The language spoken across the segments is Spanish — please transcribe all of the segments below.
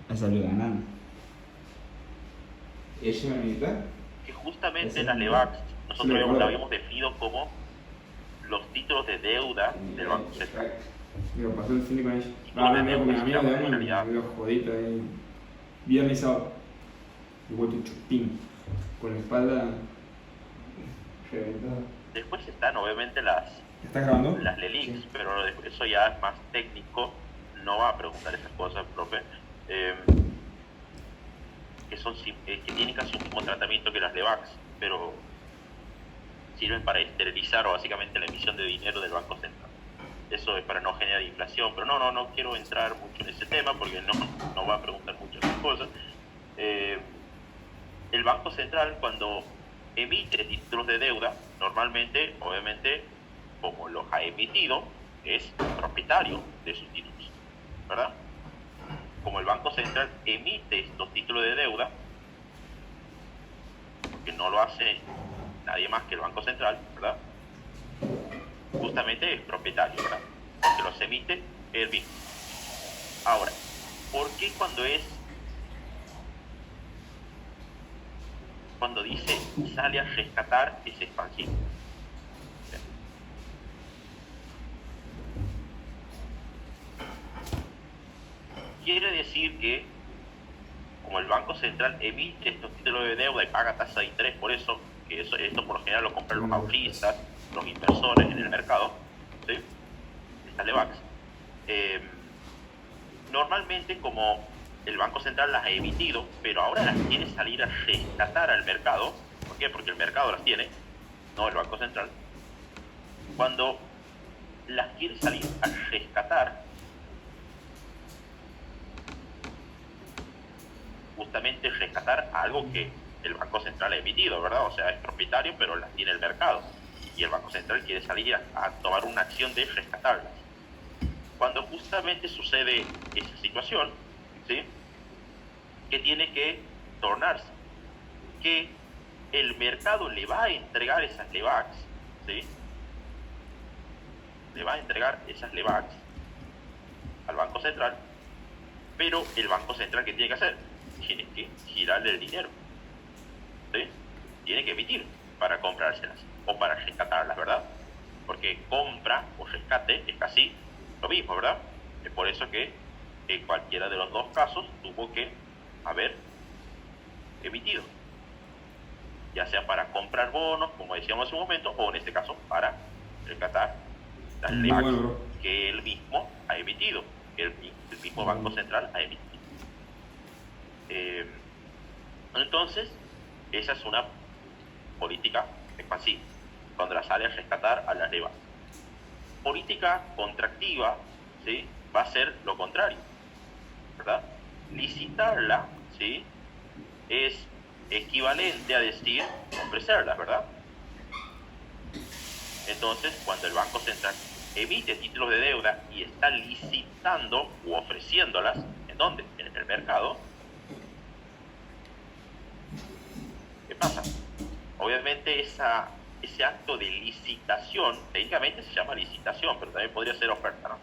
ha salido ganando. ¿Ella va a militar? Que justamente ¿Esa las militar? LEVACs Yo lo nosotros la recuerdo. habíamos definido como los títulos de deuda del Banco Central. Perfecto. Digo, pasó el fin de con ella. Va, Títulos me de medio con deuda mis se amigos, llaman en digamos, y realidad. medio jodito ahí. Viernes y sábado. Y vuelto un chupín. Con la espalda reventada. Después están obviamente las ¿Estás grabando? LELIQs, Sí. pero eso ya es más técnico, no va a preguntar esas cosas, profe, que tienen casi un mismo tratamiento que las LEVACs, pero sirven para esterilizar básicamente la emisión de dinero del Banco Central. Eso es para no generar inflación, pero no quiero entrar mucho en ese tema porque no va a preguntar mucho esas cosas. El Banco Central, cuando emite títulos de deuda, normalmente, obviamente, como los ha emitido, es propietario de sus títulos, ¿verdad? Como el Banco Central emite estos títulos de deuda, porque no lo hace nadie más que el Banco Central, ¿verdad? Justamente es propietario, ¿verdad? Porque los emite él mismo. Ahora, ¿por qué cuando dice sale a rescatar es expansivo? Quiere decir que como el Banco Central emite estos títulos de deuda y paga tasa de interés por eso, que esto por lo general lo compran los ahorristas, los inversores en el mercado, ¿sí? Estas LEVACs. Normalmente como el Banco Central las ha emitido, pero ahora las quiere salir a rescatar al mercado, ¿por qué? Porque el mercado las tiene, no el Banco Central. Cuando las quiere salir a rescatar, justamente rescatar algo que el Banco Central ha emitido, ¿verdad? O sea, es propietario, pero las tiene el mercado. Y el Banco Central quiere salir a tomar una acción de rescatarlas. Cuando justamente sucede esa situación, ¿sí? ¿Qué tiene que tornarse? Que el mercado le va a entregar esas LEVACs, ¿sí? Le va a entregar esas LEVACs al Banco Central, pero el Banco Central, ¿qué tiene que hacer? Tiene que girarle el dinero, ¿sí? Tiene que emitir para comprárselas o para rescatarlas, ¿verdad? Porque compra o rescate es casi lo mismo, ¿verdad? Es por eso que en cualquiera de los dos casos tuvo que haber emitido, ya sea para comprar bonos, como decíamos hace un momento, o en este caso para rescatar las Muy bueno, LEVACs bro. que él mismo ha emitido, que el mismo Banco Central ha emitido. Entonces, esa es una política expansiva, cuando la sale a rescatar a las LEVACs. Política contractiva, ¿sí? Va a ser lo contrario, ¿verdad? Licitarla, ¿sí? Es equivalente a decir ofrecerlas, ¿verdad? Entonces, cuando el Banco Central emite títulos de deuda y está licitando u ofreciéndolas, ¿en dónde? En el mercado. ¿Qué pasa? Obviamente ese acto de licitación, técnicamente se llama licitación, pero también podría ser oferta, ¿no?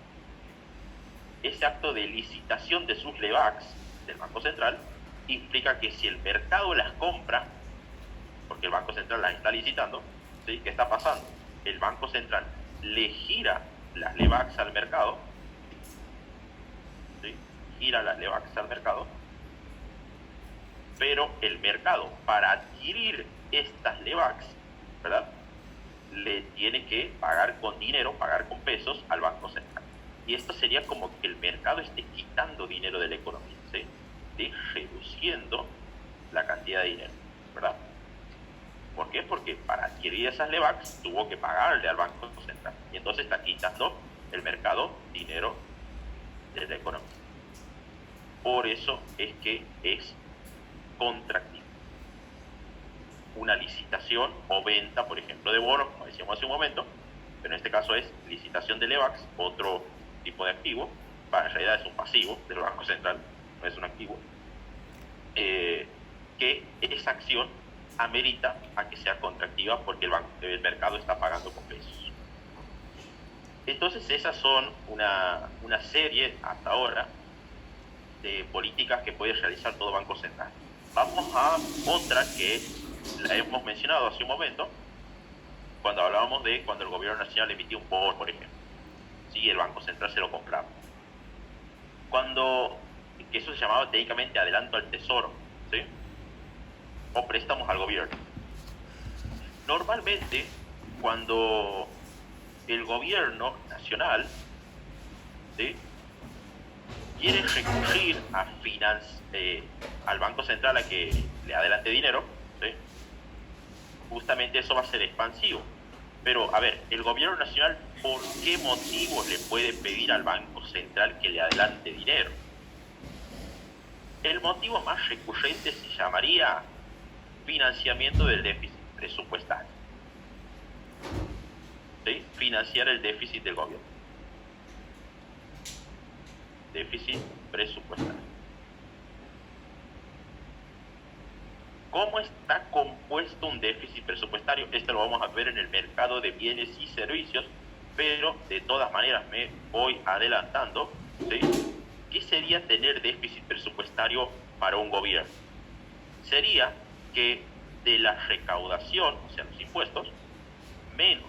Ese acto de licitación de sus LEVACs del Banco Central implica que si el mercado las compra, porque el Banco Central las está licitando, ¿sí? ¿Qué está pasando? El Banco Central le gira las LEVACs al mercado, ¿sí? Gira las LEVACs al mercado, pero el mercado, para adquirir estas LEVACs, ¿verdad? Le tiene que pagar con dinero, pagar con pesos al Banco Central. Y esto sería como que el mercado esté quitando dinero de la economía, ¿sí? ¿Sí? Reduciendo la cantidad de dinero, ¿verdad? ¿Por qué? Porque para adquirir esas LEVACs tuvo que pagarle al Banco Central. Y entonces está quitando el mercado dinero de la economía. Por eso es que es contractivo. Una licitación o venta, por ejemplo, de bonos, como decíamos hace un momento, pero en este caso es licitación de LEVACs, otro tipo de activo, en realidad es un pasivo del Banco Central, no es un activo, que esa acción amerita a que sea contractiva porque el mercado está pagando con pesos. Entonces esas son una serie hasta ahora de políticas que puede realizar todo Banco Central. Vamos a otra que la hemos mencionado hace un momento, cuando hablábamos de cuando el gobierno nacional emitía un bono, por ejemplo. Sí, el Banco Central se lo compraba. Que eso se llamaba técnicamente adelanto al tesoro, ¿sí? O préstamos al gobierno. Normalmente, cuando el gobierno nacional, ¿sí?, quiere recurrir al Banco Central a que le adelante dinero, ¿sí?, justamente eso va a ser expansivo. Pero, a ver, el gobierno nacional, ¿por qué motivo le puede pedir al Banco Central que le adelante dinero? El motivo más recurrente se llamaría financiamiento del déficit presupuestario. ¿Sí? Financiar el déficit del gobierno. Déficit presupuestario. ¿Cómo está compuesto un déficit presupuestario? Esto lo vamos a ver en el mercado de bienes y servicios, pero de todas maneras me voy adelantando, ¿sí? ¿Qué sería tener déficit presupuestario para un gobierno? Sería que de la recaudación, o sea, los impuestos, menos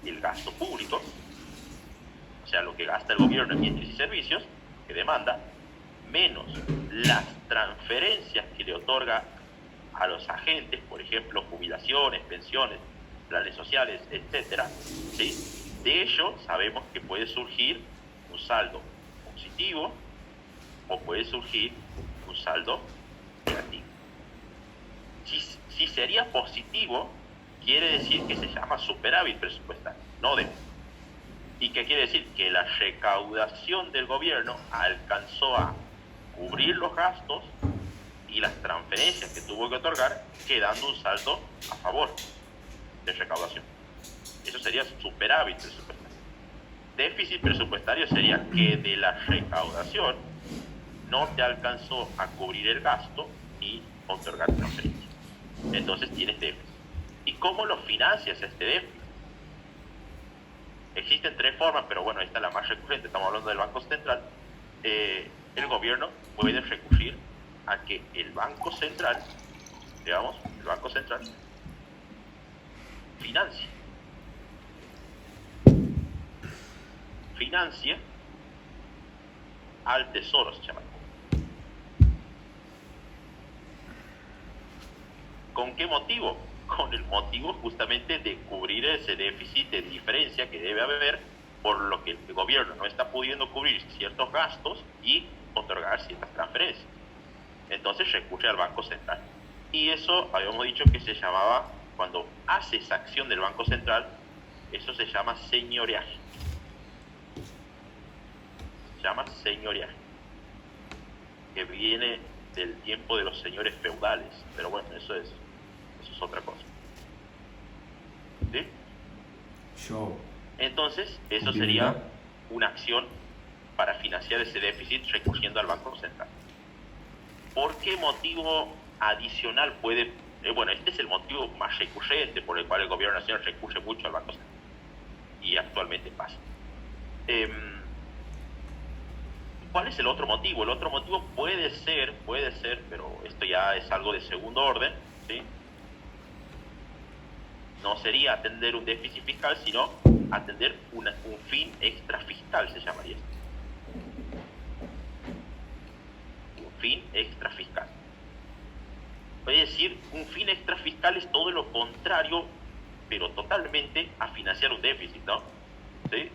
el gasto público, o sea, lo que gasta el gobierno en bienes y servicios, que demanda, menos las transferencias que le otorga a los agentes, por ejemplo, jubilaciones, pensiones, planes sociales, etcétera, ¿sí? De ello sabemos que puede surgir un saldo positivo o puede surgir un saldo negativo. Si sería positivo, quiere decir que se llama superávit presupuestario, no déficit. ¿Y qué quiere decir? Que la recaudación del gobierno alcanzó a cubrir los gastos y las transferencias que tuvo que otorgar, quedando un saldo a favor de recaudación. Eso sería superávit presupuestario. Déficit presupuestario sería que de la recaudación no te alcanzó a cubrir el gasto y otorgar transferencias. Entonces tienes déficit. ¿Y cómo lo financias este déficit? Existen tres formas, pero bueno, esta es la más recurrente, estamos hablando del Banco Central. El gobierno puede recurrir a que el Banco Central, digamos, el Banco Central, financie al Tesoro, se llama. ¿Con qué motivo? Con el motivo justamente de cubrir ese déficit de diferencia que debe haber por lo que el gobierno no está pudiendo cubrir ciertos gastos y otorgar ciertas transferencias. Entonces recurre al Banco Central. Y eso habíamos dicho que se llamaba, cuando hace esa acción del Banco Central, eso se llama señoreaje. Se llama señoreaje, que viene del tiempo de los señores feudales. Pero bueno, eso es otra cosa. ¿Sí? Entonces, eso sería una acción para financiar ese déficit recurriendo al Banco Central. ¿Por qué motivo adicional puede...? Bueno, este es el motivo más recurrente por el cual el gobierno nacional recurre mucho al Banco Central. Y actualmente pasa. ¿Cuál es el otro motivo? El otro motivo puede ser, pero esto ya es algo de segundo orden, ¿sí? No sería atender un déficit fiscal, sino atender un fin extrafiscal, se llamaría esto. Un fin extrafiscal. Es decir, un fin extrafiscal es todo lo contrario, pero totalmente a financiar un déficit, ¿no? ¿Sí?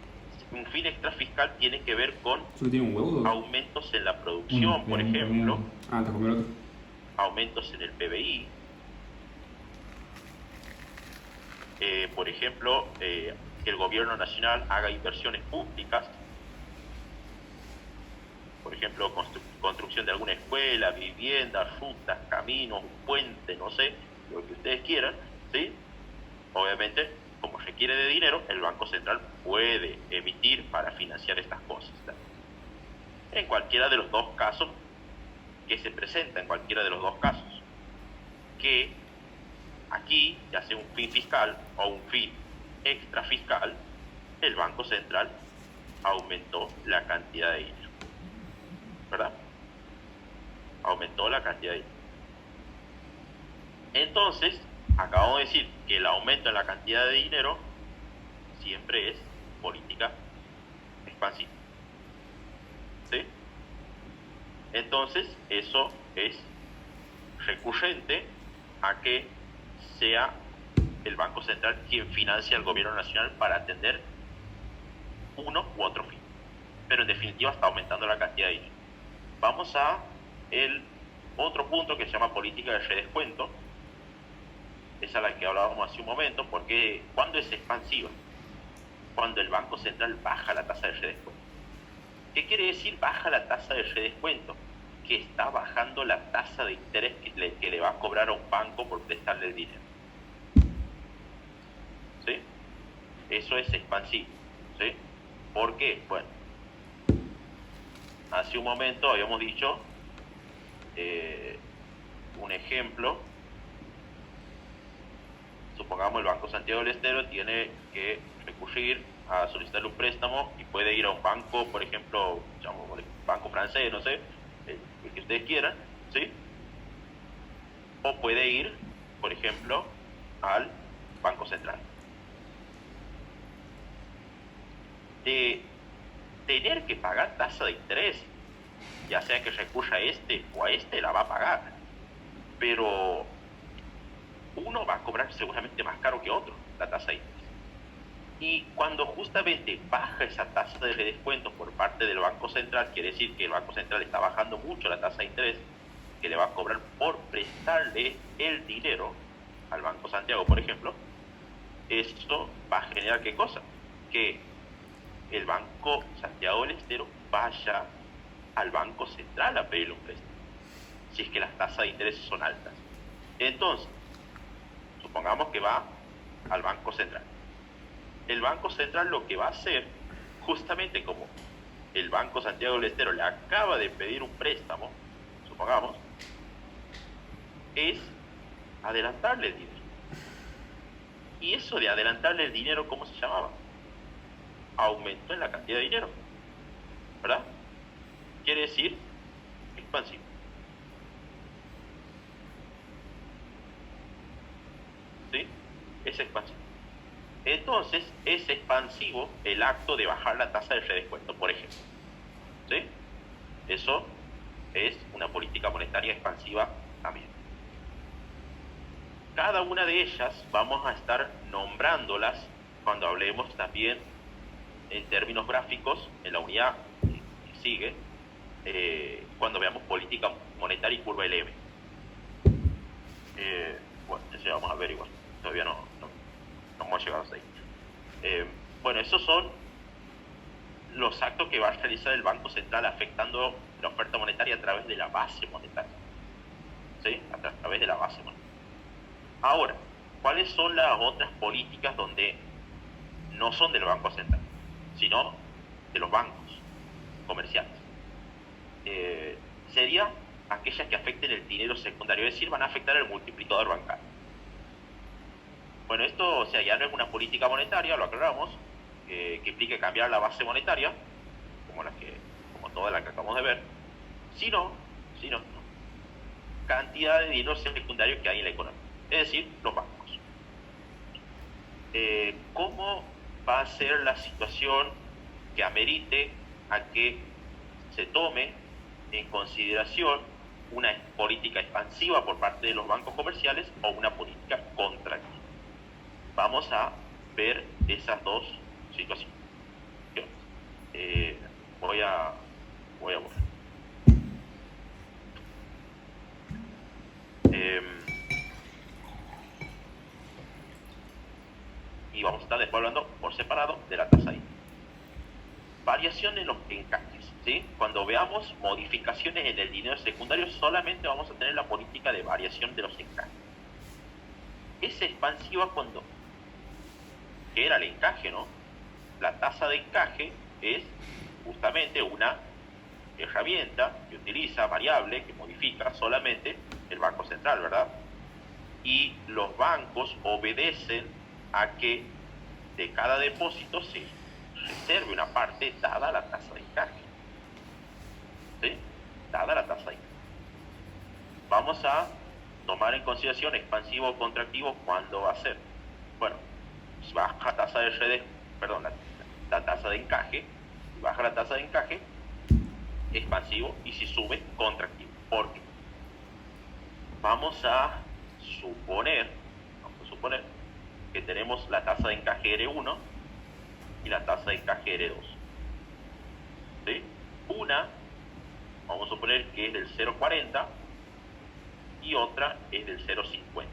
Un fin extrafiscal tiene que ver con aumentos en la producción, por ejemplo, aumentos en el PBI, por ejemplo, que el gobierno nacional haga inversiones públicas, por ejemplo, construcción de alguna escuela, vivienda, rutas, caminos, un puente, no sé, lo que ustedes quieran, ¿sí? Obviamente, como requiere de dinero, el Banco Central puede emitir para financiar estas cosas, ¿sí? En cualquiera de los dos casos que se presenta, en cualquiera de los dos casos, que aquí, ya sea un fin fiscal o un fin extrafiscal, el Banco Central aumentó la cantidad de dinero. ¿verdad? Aumentó la cantidad de dinero. Entonces, acabamos de decir que el aumento en la cantidad de dinero siempre es política expansiva. ¿Sí? Entonces, eso es recurrente a que sea el Banco Central quien financia al gobierno nacional para atender uno u otro fin. Pero en definitiva está aumentando la cantidad de dinero. Vamos a el otro punto que se llama política de redescuento. Esa es la que hablábamos hace un momento, porque ¿cuándo es expansiva? Cuando el Banco Central baja la tasa de redescuento. ¿Qué quiere decir baja la tasa de redescuento? Que está bajando la tasa de interés que le va a cobrar a un banco por prestarle el dinero. ¿Sí? Eso es expansivo. ¿Sí? ¿Por qué? Bueno, hace un momento habíamos dicho un ejemplo. Supongamos el Banco Santiago del Estero tiene que recurrir a solicitar un préstamo y puede ir a un banco, por ejemplo, banco francés, no sé, el que ustedes quieran, ¿sí? O puede ir, por ejemplo, al Banco Central. De tener que pagar tasa de interés, ya sea que recurra a este o a este, la va a pagar. Pero uno va a cobrar seguramente más caro que otro la tasa de interés. Y cuando justamente baja esa tasa de redescuento por parte del Banco Central, quiere decir que el Banco Central está bajando mucho la tasa de interés que le va a cobrar por prestarle el dinero al Banco Santiago, por ejemplo. Esto va a generar ¿qué cosa? Que el Banco Santiago del Estero vaya al Banco Central a pedirle un préstamo, si es que las tasas de interés son altas. Entonces, supongamos que va al Banco Central. El Banco Central lo que va a hacer, justamente como el Banco Santiago del Estero le acaba de pedir un préstamo, supongamos, es adelantarle el dinero. Y eso de adelantarle el dinero, ¿cómo se llamaba? Aumento en la cantidad de dinero, ¿verdad? Quiere decir expansivo. ¿Sí? Es expansivo. Entonces, es expansivo el acto de bajar la tasa de redescuento, por ejemplo. ¿Sí? Eso es una política monetaria expansiva también. Cada una de ellas vamos a estar nombrándolas cuando hablemos también en términos gráficos en la unidad que sigue, cuando veamos política monetaria y curva LM. Bueno, eso vamos a ver igual. Todavía no hemos llegado hasta ahí. Bueno, esos son los actos que va a realizar el Banco Central afectando la oferta monetaria a través de la base monetaria. ¿Sí? A través de la base monetaria. Ahora, ¿cuáles son las otras políticas donde no son del Banco Central, sino de los bancos comerciales? Serían aquellas que afecten el dinero secundario, es decir, van a afectar el multiplicador bancario. Bueno, esto, o sea, ya no es una política monetaria, lo aclaramos, que implique cambiar la base monetaria, como toda la que acabamos de ver, sino cantidad de dinero secundario que hay en la economía, es decir, los bancos. ¿Cómo va a ser la situación que amerite a que se tome en consideración una política expansiva por parte de los bancos comerciales o una política contractiva? Vamos a ver esas dos situaciones. Voy a borrar. Y vamos a estar después hablando por separado de la tasa de interés. Variación en los encajes, ¿sí? Cuando veamos modificaciones en el dinero secundario, solamente vamos a tener la política de variación de los encajes. Es expansiva cuando, que era el encaje, ¿no? La tasa de encaje es justamente una herramienta que utiliza variable, que modifica solamente el Banco Central, ¿verdad? Y los bancos obedecen a que de cada depósito se reserve una parte dada la tasa de encaje. ¿Sí? dada la tasa de interés. Vamos a tomar en consideración expansivo o contractivo. ¿Cuándo va a ser? Bueno, si baja tasa de la tasa de encaje, si baja la tasa de encaje, expansivo, y si sube, contractivo. ¿Por qué? Vamos a suponer que tenemos la tasa de encaje R1 y la tasa de encaje R2. ¿Sí? Una, vamos a suponer que es del 0,40 y otra es del 0,50.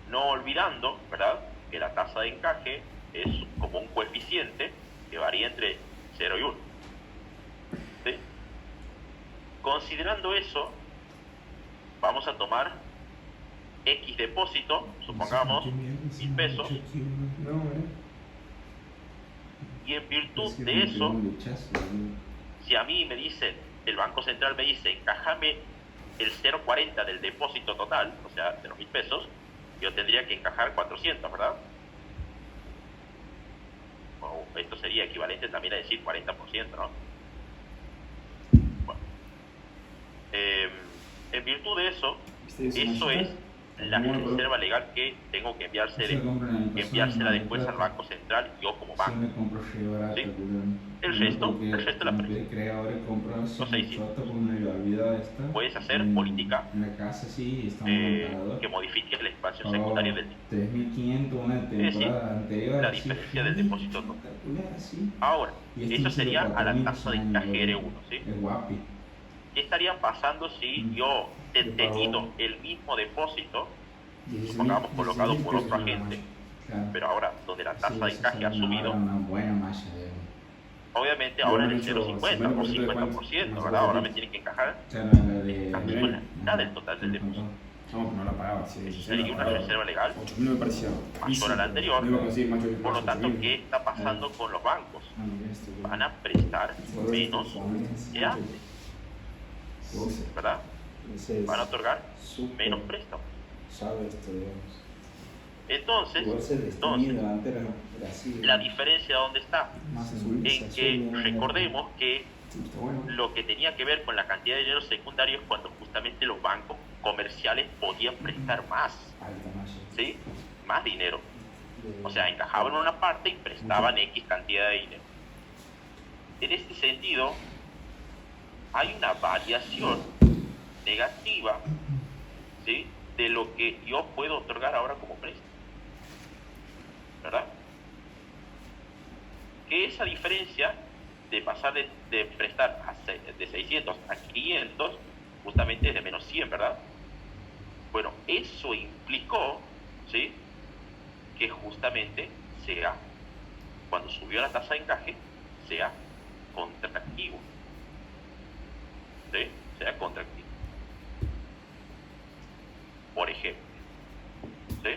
No olvidando, ¿verdad?, que la tasa de encaje es como un coeficiente que varía entre 0 y 1. ¿Sí? Considerando eso, vamos a tomar X depósito, supongamos 1.000 pesos, y en virtud de eso, si a mí me dice, el Banco Central me dice, encajame el 0,40 del depósito total, o sea, de los 1.000 pesos, yo tendría que encajar 400, ¿verdad? O esto sería equivalente también a decir 40%, ¿no? Bueno, en virtud de eso, eso es la reserva legal que tengo que enviársela después al Banco Central, yo como banco. ¿Sí? El resto la presta. Los 600. Puedes hacer política que modifique la expansión secundaria del dinero. Es decir, la diferencia del depósito total. Ahora, eso sería a la tasa de encaje R1, ¿sí? ¿Qué estaría pasando si yo he tenido el mismo depósito, supongamos colocado por otro agente, pero ahora donde la tasa de encaje ha subido? Obviamente ahora en el 0,50 o 50%, ¿verdad? Ahora me tienen que encajar casi la mitad del total del depósito. No la pagaba. Sería una reserva legal 8.000 me parecía mayor a la anterior. Por lo tanto, ¿qué está pasando con los bancos? Van a prestar menos que antes, ¿verdad? Van a otorgar menos préstamos. Entonces, la diferencia ¿dónde está? En que recordemos que lo que tenía que ver con la cantidad de dinero secundario es cuando justamente los bancos comerciales podían prestar más, ¿sí? Más dinero. O sea, encajaban una parte y prestaban X cantidad de dinero. En este sentido, hay una variación negativa, ¿sí?, de lo que yo puedo otorgar ahora como préstamo, ¿verdad? Que esa diferencia de pasar de prestar de 600 a 500 justamente es de menos 100, ¿verdad? Bueno, eso implicó, ¿sí?, que justamente sea, cuando subió la tasa de encaje, sea contractivo, ¿sí? Sea contractivo. Por ejemplo, ¿sí?,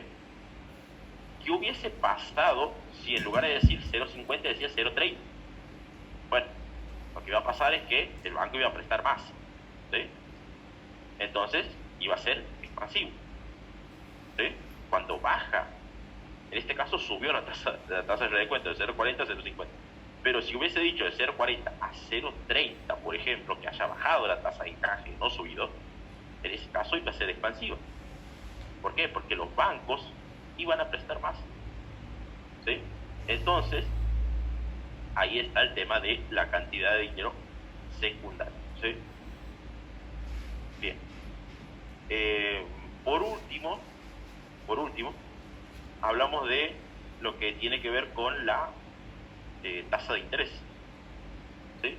¿qué hubiese pasado si en lugar de decir 0,50 decía 0,30? Bueno, lo que iba a pasar es que el banco iba a prestar más, ¿sí? Entonces iba a ser expansivo, ¿sí? Cuando baja, en este caso subió la tasa de descuento de 0,40 a 0,50, pero si hubiese dicho de 0,40 a 0,30, por ejemplo, que haya bajado la tasa de encaje y no subido, en ese caso iba a ser expansivo. ¿Por qué? Porque los bancos iban a prestar más, ¿sí? Entonces, ahí está el tema de la cantidad de dinero secundario, ¿sí? Bien. Por último, hablamos de lo que tiene que ver con la tasa de interés, ¿sí?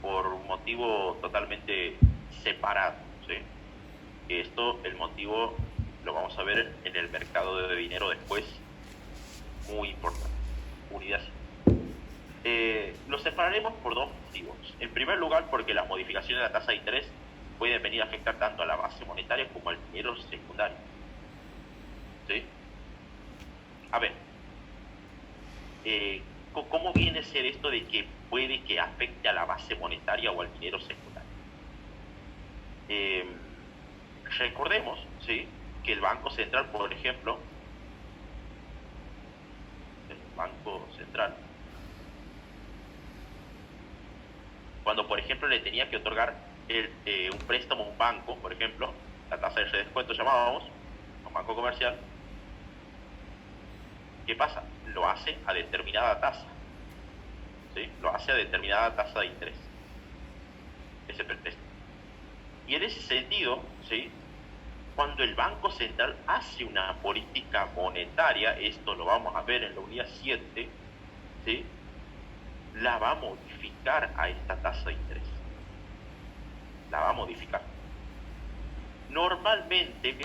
Por un motivo totalmente separado, ¿sí? Esto, el motivo lo vamos a ver en el mercado de dinero después, muy importante. Unidad. Lo separaremos por dos motivos. En primer lugar, porque las modificaciones de la tasa de interés pueden venir a afectar tanto a la base monetaria como al dinero secundario, ¿sí? A ver, ¿cómo viene a ser esto de que puede que afecte a la base monetaria o al dinero secundario? Recordemos, ¿sí?, que el Banco Central, por ejemplo, cuando por ejemplo, le tenía que otorgar un préstamo a un banco, por ejemplo, la tasa de redescuento llamábamos, a un banco comercial, ¿qué pasa? Lo hace a determinada tasa, ¿sí? Lo hace a determinada tasa de interés, ese préstamo. Y en ese sentido, ¿sí? Cuando el Banco Central hace una política monetaria, esto lo vamos a ver en la unidad 7, ¿sí? La va a modificar a esta tasa de interés. La va a modificar. Normalmente,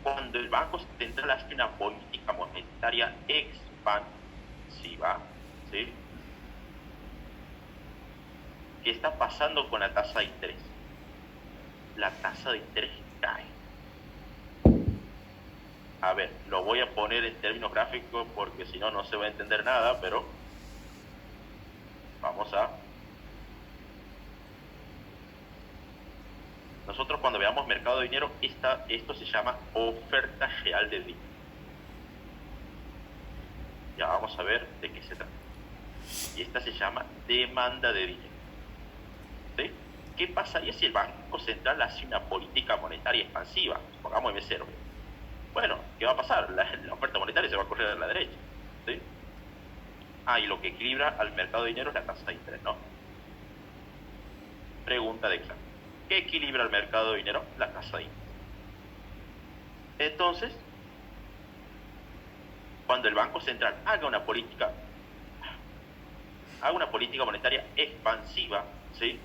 cuando el Banco Central hace una política monetaria expansiva, ¿sí? ¿Qué está pasando con la tasa de interés? La tasa de interés cae. A ver, lo voy a poner en términos gráficos porque si no, no se va a entender nada, pero vamos a... Nosotros cuando veamos mercado de dinero, esto se llama oferta real de dinero. Ya vamos a ver de qué se trata. Y esta se llama demanda de dinero. ¿Sí? ¿Qué pasaría si el Banco Central hace una política monetaria expansiva? Pongamos M0. Bueno, ¿qué va a pasar? La oferta monetaria se va a correr a la derecha, ¿sí? Y lo que equilibra al mercado de dinero es la tasa de interés, ¿no? Pregunta de examen. ¿Qué equilibra el mercado de dinero? La tasa de interés. Entonces, cuando el Banco Central haga una política monetaria expansiva, ¿sí?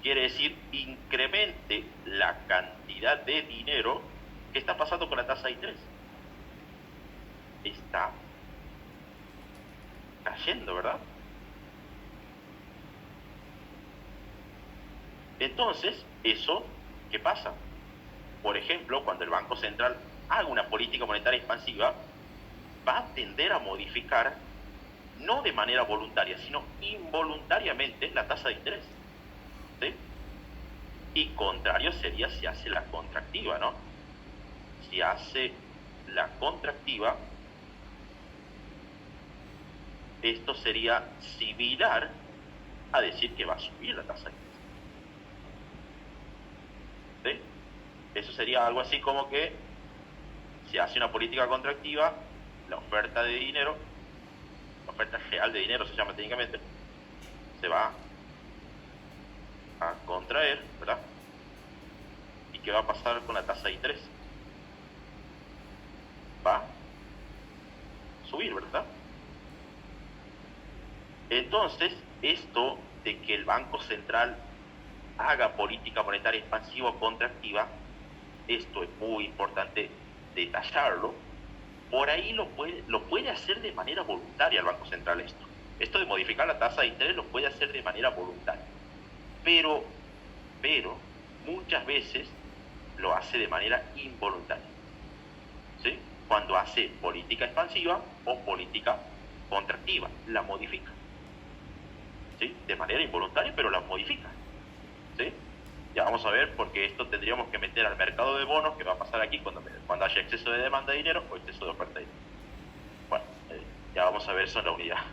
Quiere decir incremente la cantidad de dinero que está pasando con la tasa de interés. Está cayendo, ¿verdad? Entonces, ¿eso qué pasa? Por ejemplo, cuando el Banco Central haga una política monetaria expansiva, va a tender a modificar, no de manera voluntaria, sino involuntariamente, la tasa de interés, ¿sí? Y contrario sería si hace la contractiva, ¿no? Si hace la contractiva, esto sería similar a decir que va a subir la tasa de interés. ¿Sí? Eso sería algo así como que si hace una política contractiva, la oferta de dinero, la oferta real de dinero se llama técnicamente, se va a contraer, ¿verdad? ¿Y qué va a pasar con la tasa de interés? Va a subir, ¿verdad? Entonces, esto de que el Banco Central haga política monetaria expansiva o contractiva, esto es muy importante detallarlo. Por ahí lo puede hacer de manera voluntaria el Banco Central esto. Esto de modificar la tasa de interés lo puede hacer de manera voluntaria. Pero muchas veces lo hace de manera involuntaria, ¿sí? Cuando hace política expansiva o política contractiva, la modifica, ¿sí? De manera involuntaria, pero la modifica, ¿sí? Ya vamos a ver, porque esto tendríamos que meter al mercado de bonos, que va a pasar aquí cuando haya exceso de demanda de dinero o exceso de oferta de dinero. Bueno, ya vamos a ver eso en la unidad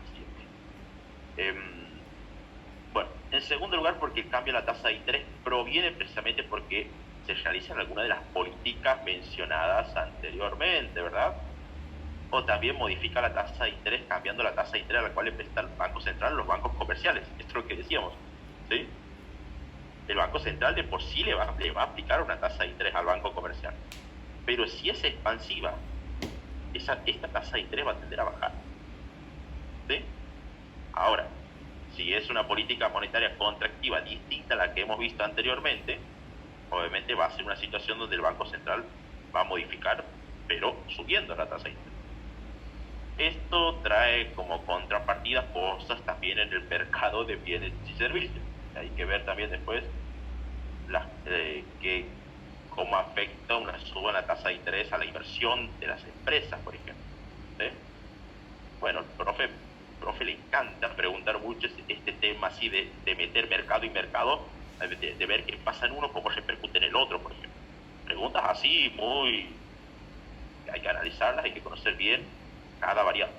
siguiente. Bueno, en segundo lugar, porque el cambio de la tasa de interés proviene precisamente porque se realizan algunas de las políticas mencionadas anteriormente, ¿verdad? O también modifica la tasa de interés, cambiando la tasa de interés a la cual le presta el Banco Central a los bancos comerciales. Esto es lo que decíamos, ¿sí? El Banco Central de por sí le va a aplicar una tasa de interés al banco comercial. Pero si es expansiva, esta tasa de interés va a tender a bajar, ¿sí? Ahora, si es una política monetaria contractiva distinta a la que hemos visto anteriormente, obviamente va a ser una situación donde el Banco Central va a modificar, pero subiendo la tasa de interés. Esto trae como contrapartida cosas también en el mercado de bienes y servicios. Hay que ver también después cómo afecta una suba en la tasa de interés a la inversión de las empresas, por ejemplo, ¿sí? Bueno, el profe le encanta preguntar mucho este tema así de meter mercado y mercado, de ver qué pasa en uno, cómo repercute en el otro, por ejemplo. Preguntas así hay que analizarlas, hay que conocer bien cada variable.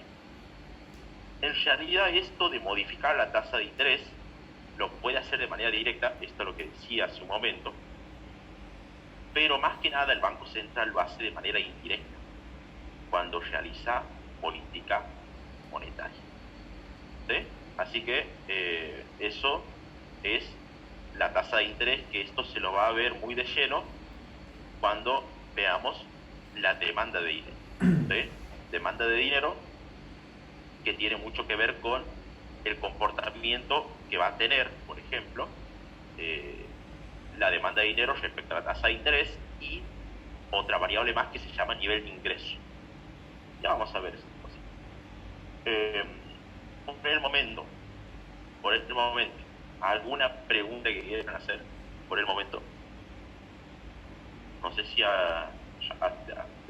En realidad, esto de modificar la tasa de interés lo puede hacer de manera directa, esto es lo que decía hace un momento, pero más que nada el Banco Central lo hace de manera indirecta, cuando realiza política monetaria. ¿Sí? Así que eso es la tasa de interés, que esto se lo va a ver muy de lleno cuando veamos la demanda de dinero. ¿Sí? Demanda de dinero que tiene mucho que ver con el comportamiento que va a tener, por ejemplo, la demanda de dinero respecto a la tasa de interés y otra variable más que se llama nivel de ingreso. Ya vamos a ver esto. Por el momento, ¿alguna pregunta que quieran hacer por el momento? No sé si de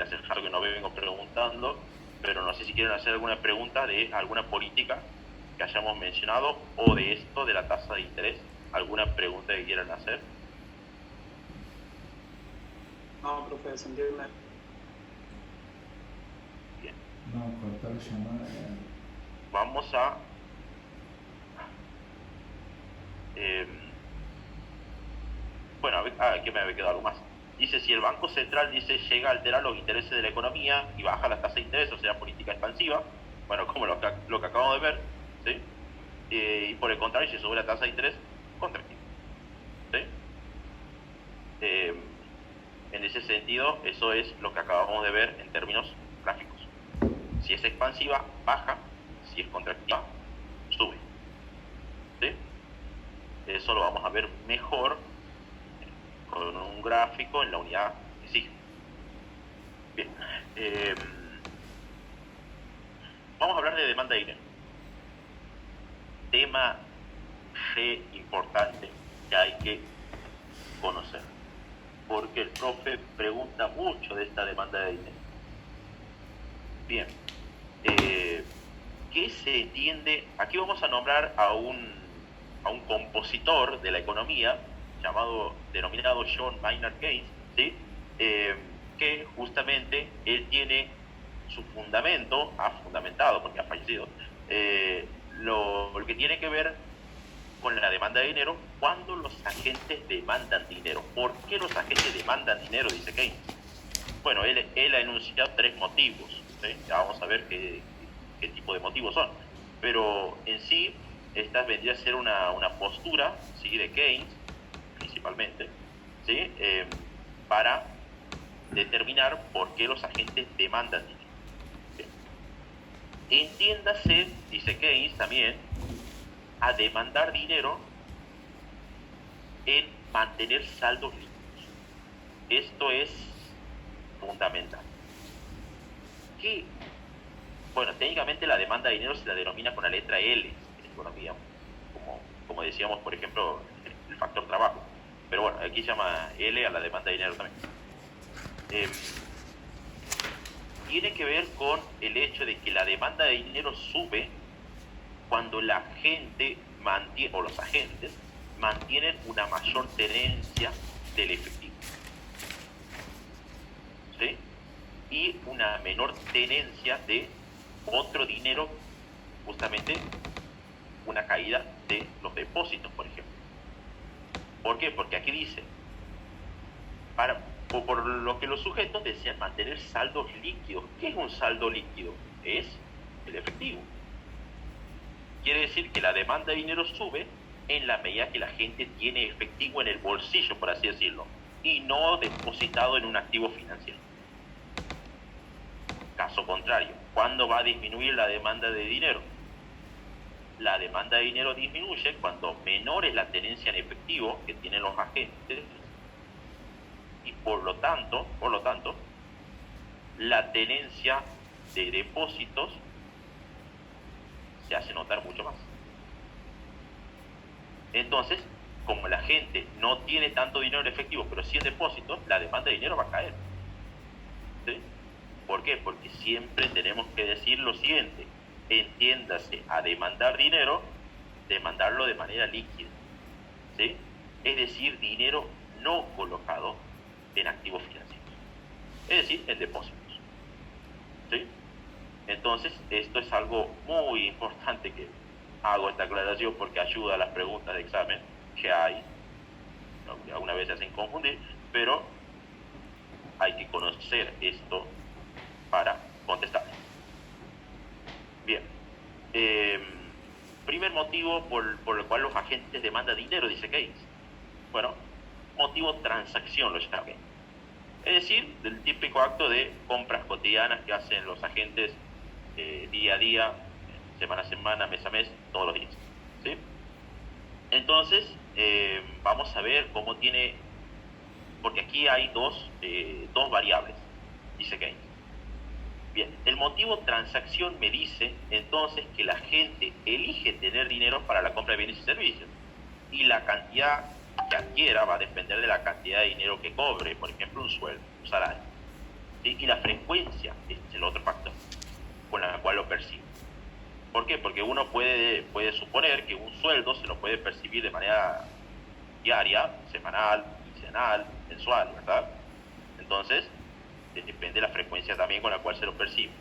hace rato que no vengo preguntando, pero no sé si quieren hacer alguna pregunta de alguna política que hayamos mencionado o de esto de la tasa de interés. ¿Alguna pregunta que quieran hacer? No, profe, se entiende. Bien. No, cortar la llamada. Vamos a... bueno, aquí me había quedado algo más. Dice, si el Banco Central llega a alterar los intereses de la economía y baja la tasa de interés, o sea, política expansiva, bueno, como lo que acabamos de ver, ¿sí? Y por el contrario, si sube la tasa de interés, contractiva. ¿Sí? En ese sentido, eso es lo que acabamos de ver en términos gráficos. Si es expansiva, baja; si es contractiva, sube. ¿Sí? Eso lo vamos a ver mejor con un gráfico en la unidad que sigue. Bien. Vamos a hablar de demanda de dinero. Tema re importante que hay que conocer, porque el profe pregunta mucho de esta demanda de dinero. Bien. ¿Qué se entiende? Aquí vamos a nombrar a un compositor de la economía denominado John Maynard Keynes, ¿sí? Que justamente él tiene su fundamento, ha fundamentado porque ha fallecido, lo que tiene que ver con la demanda de dinero, cuando los agentes demandan dinero. ¿Por qué los agentes demandan dinero?, dice Keynes. Bueno, él ha enunciado 3 motivos, ¿sí? Ya vamos a ver qué tipo de motivos son, pero en sí esta vendría a ser una postura, ¿sí?, de Keynes principalmente, ¿sí? Para determinar por qué los agentes demandan dinero. Bien. Entiéndase, dice Keynes también, a demandar dinero en mantener saldos líquidos. Esto es fundamental. Bueno, técnicamente la demanda de dinero se la denomina con la letra L en economía, como decíamos, por ejemplo, el factor trabajo. Pero bueno, aquí se llama L a la demanda de dinero también. Tiene que ver con el hecho de que la demanda de dinero sube cuando la gente o los agentes mantienen una mayor tenencia del efectivo, ¿sí? Y una menor tenencia de otro dinero, justamente una caída de los depósitos, por ejemplo. ¿Por qué? Porque aquí dice, por lo que los sujetos desean mantener saldos líquidos. ¿Qué es un saldo líquido? Es el efectivo. Quiere decir que la demanda de dinero sube en la medida que la gente tiene efectivo en el bolsillo, por así decirlo, y no depositado en un activo financiero. Caso contrario, ¿cuándo va a disminuir la demanda de dinero? La demanda de dinero disminuye cuando menor es la tenencia en efectivo que tienen los agentes, y por lo tanto, la tenencia de depósitos se hace notar mucho más. Entonces, como la gente no tiene tanto dinero en efectivo, pero sí en depósitos, la demanda de dinero va a caer. ¿Sí? ¿Por qué? Porque siempre tenemos que decir lo siguiente: entiéndase a demandar dinero, demandarlo de manera líquida, ¿sí? Es decir, dinero no colocado en activos financieros, es decir, en depósitos, ¿sí? Entonces, esto es algo muy importante Hago esta aclaración porque ayuda a las preguntas de examen que hay, ¿no? Algunas veces hacen confundir, pero hay que conocer esto para contestar. Bien. Primer motivo por el cual los agentes demandan dinero, dice Keynes. Bueno, motivo transacción lo llama Keynes. Es decir, del típico acto de compras cotidianas que hacen los agentes día a día, semana a semana, mes a mes, todos los días. ¿Sí? Entonces, vamos a ver cómo tiene, porque aquí hay dos variables, dice Keynes. Bien, el motivo transacción me dice entonces que la gente elige tener dinero para la compra de bienes y servicios. Y la cantidad que adquiera va a depender de la cantidad de dinero que cobre, por ejemplo, un sueldo, un salario. ¿Sí? Y la frecuencia es el otro factor con la cual lo percibe. ¿Por qué? Porque uno puede suponer que un sueldo se lo puede percibir de manera diaria, semanal, quincenal, mensual, ¿verdad? Entonces, depende de la frecuencia también con la cual se lo percibe.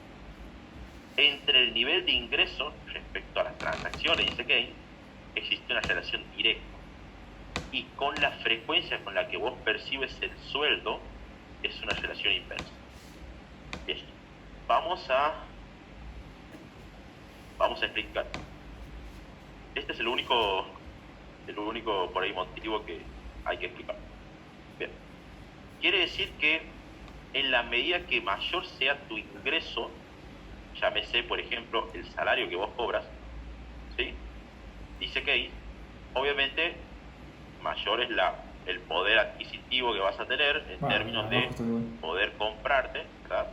Entre el nivel de ingreso respecto a las transacciones, dice Keynes, existe una relación directa. Y con la frecuencia con la que vos percibes el sueldo, es una relación inversa. Bien. Vamos a explicar. Este es el único por ahí motivo que hay que explicar. Bien. Quiere decir que en la medida que mayor sea tu ingreso, llámese por ejemplo el salario que vos cobras, ¿sí? Dice Keynes, obviamente mayor es el poder adquisitivo que vas a tener en términos de poder comprarte, ¿verdad?,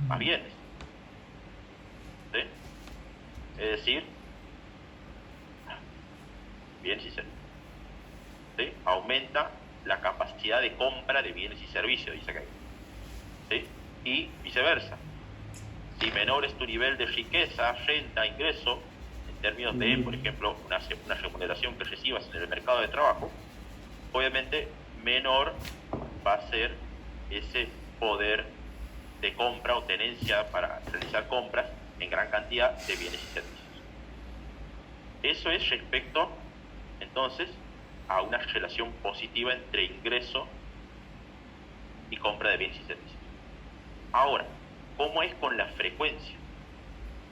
más bienes. ¿Sí? Es decir, bienes y servicios. ¿Sí? Aumenta la capacidad de compra de bienes y servicios, dice Keynes. ¿Sí? Y viceversa. Si menor es tu nivel de riqueza, renta, ingreso, en términos de, por ejemplo, una remuneración que recibas en el mercado de trabajo, obviamente menor va a ser ese poder de compra o tenencia para realizar compras en gran cantidad de bienes y servicios. Eso es respecto, entonces, a una relación positiva entre ingreso y compra de bienes y servicios. Ahora, ¿cómo es con la frecuencia?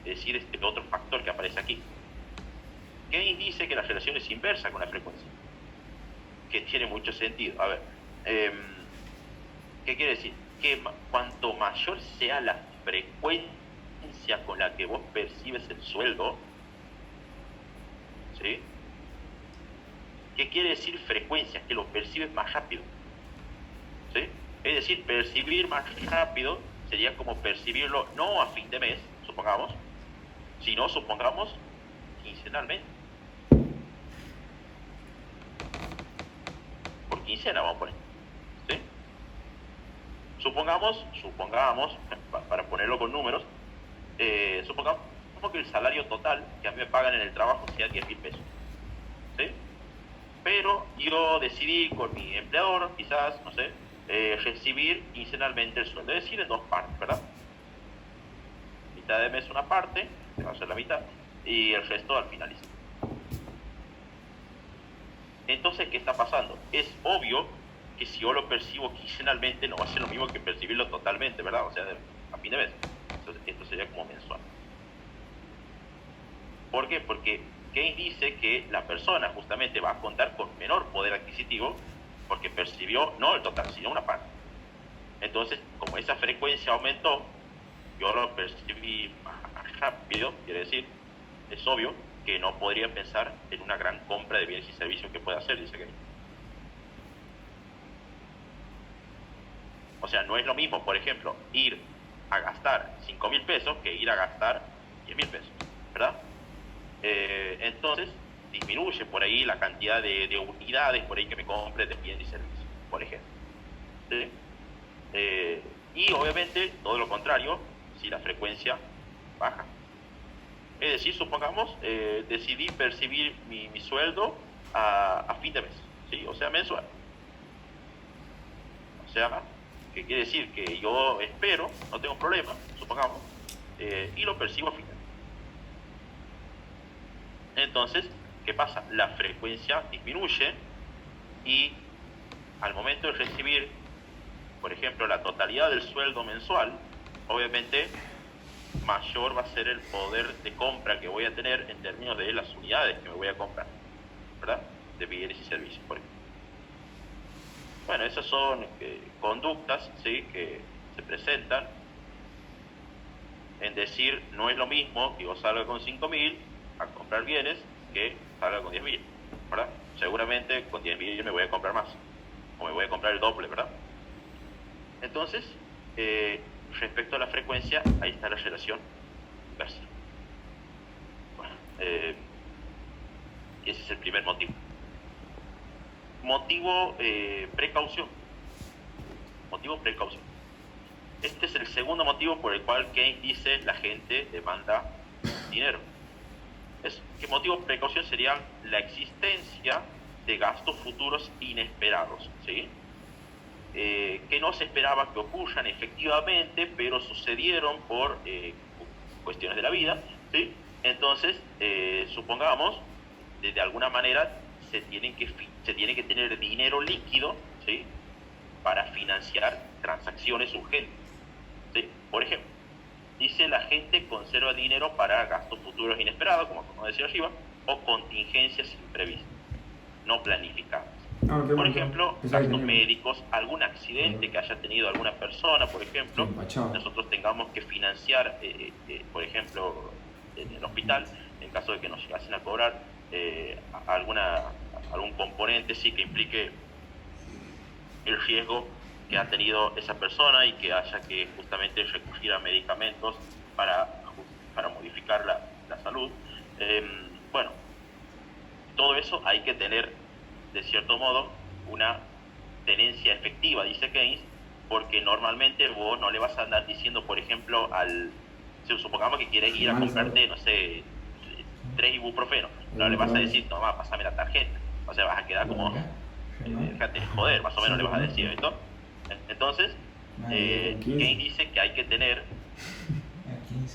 Es decir, este otro factor que aparece aquí. Keynes dice que la relación es inversa con la frecuencia, que tiene mucho sentido. A ver, ¿qué quiere decir? Que cuanto mayor sea la frecuencia con la que vos percibes el sueldo, ¿sí? ¿Qué quiere decir frecuencia? Que lo percibes más rápido, ¿sí? Es decir, percibir más rápido sería como percibirlo no a fin de mes, supongamos, sino, supongamos, quincenalmente. Por quincena vamos a poner, ¿sí? Supongamos, para ponerlo con números, supongamos que el salario total que a mí me pagan en el trabajo sea 10.000 pesos, ¿sí? Pero yo decidí con mi empleador, quizás, no sé, recibir quincenalmente el sueldo, es decir, en dos partes, ¿verdad? Mitad de mes una parte, que va a ser la mitad, y el resto al finalizar. Entonces, ¿qué está pasando? Es obvio que si yo lo percibo quincenalmente no va a ser lo mismo que percibirlo totalmente, ¿verdad? O sea, a fin de mes. Entonces, esto sería como mensual. ¿Por qué? Porque Keynes dice que la persona justamente va a contar con menor poder adquisitivo porque percibió no el total, sino una parte. Entonces, como esa frecuencia aumentó, yo lo percibí más rápido, quiere decir, es obvio que no podría pensar en una gran compra de bienes y servicios que pueda hacer, dice Keynes. O sea, no es lo mismo, por ejemplo, ir a gastar 5.000 pesos que ir a gastar 10.000 pesos, ¿verdad? Entonces, disminuye por ahí la cantidad de unidades por ahí que me compre de bienes y servicios, por ejemplo. ¿Sí? Y obviamente, todo lo contrario, si la frecuencia baja. Es decir, supongamos, decidí percibir mi sueldo a fin de mes, ¿sí? O sea, mensual. O sea, que quiere decir que yo espero, no tengo problema, supongamos, y lo percibo a fin de mes. Entonces, ¿qué pasa? La frecuencia disminuye y al momento de recibir, por ejemplo, la totalidad del sueldo mensual, obviamente mayor va a ser el poder de compra que voy a tener en términos de las unidades que me voy a comprar, ¿verdad? De bienes y servicios, por ejemplo. Bueno, esas son conductas, ¿sí?, que se presentan en decir, no es lo mismo que yo salga con 5.000 a comprar bienes que salga con 10.000, ¿verdad? Seguramente con 10.000 me voy a comprar más, o me voy a comprar el doble, ¿verdad? Entonces, respecto a la frecuencia, ahí está la relación inversa. Bueno, ese es el primer motivo. Motivo precaución. Motivo precaución. Este es el segundo motivo por el cual Keynes dice la gente demanda dinero. ¿Qué motivo precaución? Sería la existencia de gastos futuros inesperados, ¿sí? Que no se esperaba que ocurran efectivamente, pero sucedieron por cuestiones de la vida, ¿sí? Entonces, supongamos, de alguna manera se tiene que tener dinero líquido, ¿sí?, para financiar transacciones urgentes, ¿sí? Por ejemplo, dice la gente conserva dinero para gastos futuros inesperados, como decía arriba, o contingencias imprevistas, no planificadas. Por ejemplo, gastos médicos, algún accidente que haya tenido alguna persona, por ejemplo, nosotros tengamos que financiar, por ejemplo, en el hospital, en caso de que nos llegasen a cobrar algún componente, sí, que implique el riesgo que ha tenido esa persona y que haya que justamente recurrir a medicamentos para modificar la salud. Bueno, todo eso hay que tener, de cierto modo, una tenencia efectiva, dice Keynes, porque normalmente vos no le vas a andar diciendo, por ejemplo, supongamos que quieres ir a comprarte, no sé, 3 ibuprofenos, no le vas a decir, toma, pásame la tarjeta, o sea, vas a quedar como, déjate joder, más o menos le vas a decir, ¿no? Entonces, Keynes dice que hay que tener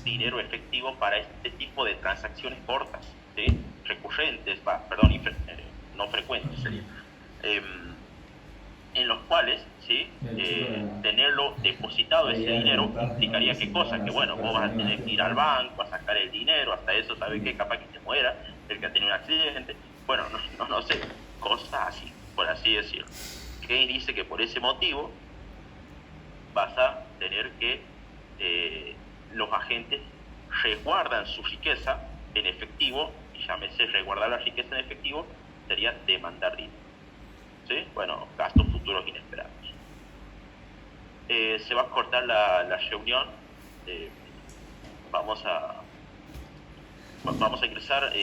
dinero efectivo para este tipo de transacciones cortas, ¿sí?, recurrentes, no frecuentes, sería, en los cuales, ¿sí?, tenerlo depositado ese dinero implicaría qué cosa, que bueno, vos vas a tener que ir al banco a sacar el dinero, hasta eso, ¿sabes qué? Capaz que te muera el que ha tenido un accidente, bueno, no sé, cosas así, por así decirlo. Keynes dice que por ese motivo vas a tener que los agentes resguardan su riqueza en efectivo, y llámese resguardar la riqueza en efectivo, sería demandar dinero, ¿sí? Bueno, gastos futuros inesperados. Se va a cortar la reunión, vamos a ingresar